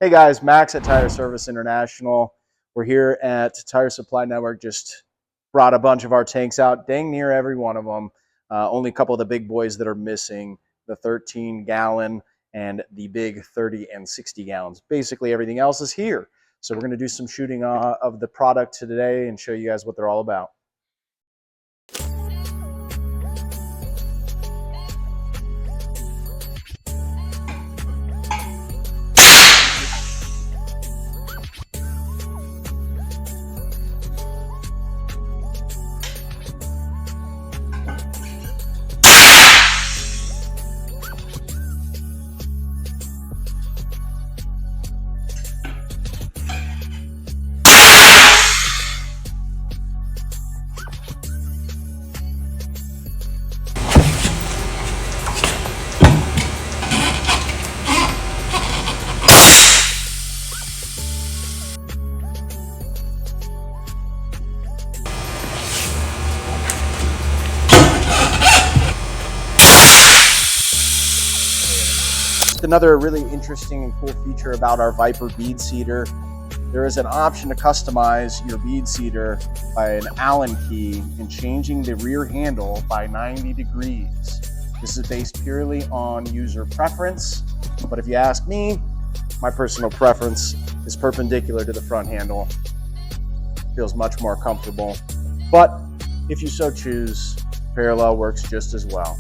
Hey guys, Max at Tire Service International. We're here at Tire Supply Network. Just brought a bunch of our tanks out, dang near every one of them. Only a couple of the big boys that are missing, the 13-gallon and the big 30 and 60 gallons. Basically everything else is here. So we're going to do some shooting of the product today and show you guys what they're all about. Another really interesting and cool feature about our Viper bead seeder, there is an option to customize your bead seeder by an Allen key and changing the rear handle by 90 degrees. This is based purely on user preference, but if you ask me, my personal preference is perpendicular to the front handle. Feels much more comfortable, but if you so choose, parallel works just as well.